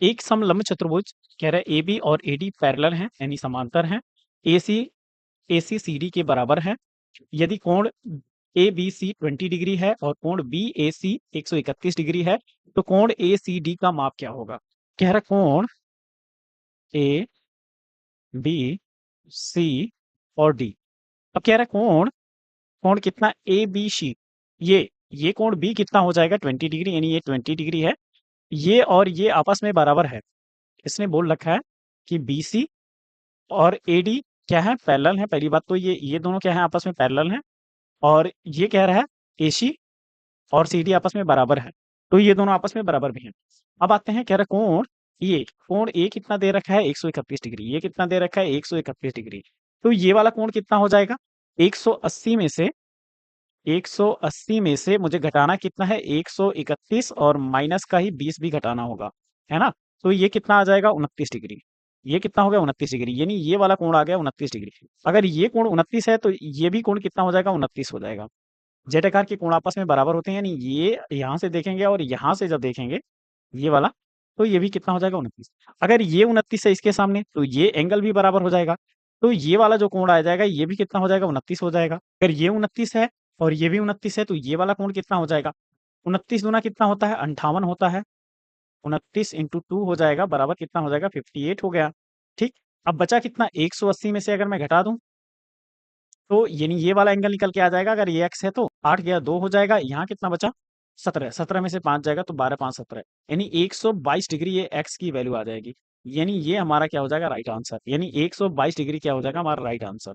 एक समलंब चतुर्भुज कह रहा है ए बी और ए डी पैरेलल हैं यानी समांतर हैं। ए सी सी डी के बराबर है। यदि कोण ए बी सी 20 डिग्री है और कोण बी ए सी 131 डिग्री है तो कोण ए सी डी का माप क्या होगा। कह रहा है कोण ए बी सी और डी। अब कह रहा है कोण कोण कितना ए बी सी, ये कोण बी कितना हो जाएगा 20 डिग्री, यानी ये 20 डिग्री है। ये और ये आपस में बराबर है। इसने बोल रखा है कि बी सी और ए डी क्या है, पैरेलल है। पहली बात तो ये दोनों क्या है, आपस में पैरेलल हैं। और ये कह रहा है ए सी और सी डी आपस में बराबर है, तो ये दोनों आपस में बराबर भी हैं। अब आते हैं, कह रहा है कोण ए कितना दे रखा है 131 डिग्री, ये कितना दे रखा है 131 डिग्री। तो ये वाला कोण कितना हो जाएगा 180 में से, 180 में से मुझे घटाना कितना है 131 और माइनस का ही 20 भी घटाना होगा, है ना। तो ये कितना आ जाएगा 29 डिग्री। ये कितना हो गया 29 डिग्री, यानी ये वाला कोण आ गया 29 डिग्री। अगर ये कोण 29 है तो ये भी कोण कितना हो जाएगा 29 हो जाएगा। जेट आकार के कोण आपस में बराबर होते हैं, यानी ये यहाँ से देखेंगे और यहाँ से जब देखेंगे ये वाला, तो ये भी कितना हो जाएगा 29। अगर ये 29 है इसके सामने तो ये एंगल भी बराबर हो जाएगा। तो ये वाला जो कोण आ जाएगा ये भी कितना हो जाएगा 29 हो जाएगा। अगर ये 29 है और ये भी 29 है तो ये वाला कोण कितना हो जाएगा 29 दूना कितना होता है 58 होता है। 29 इंटू 2 हो जाएगा बराबर कितना हो जाएगा 58 हो गया। ठीक। अब बचा कितना 180 में से अगर मैं घटा दूं तो यानी ये वाला एंगल निकल के आ जाएगा। अगर ये एक्स है तो 8 गया 2 हो जाएगा, यहाँ कितना बचा 17, 17 में से 5 जाएगा तो 12 5 17, यानी 122 डिग्री ये एक्स की वैल्यू आ जाएगी। यानी ये हमारा क्या हो जाएगा राइट आंसर, यानी 122 डिग्री क्या हो जाएगा हमारा राइट आंसर।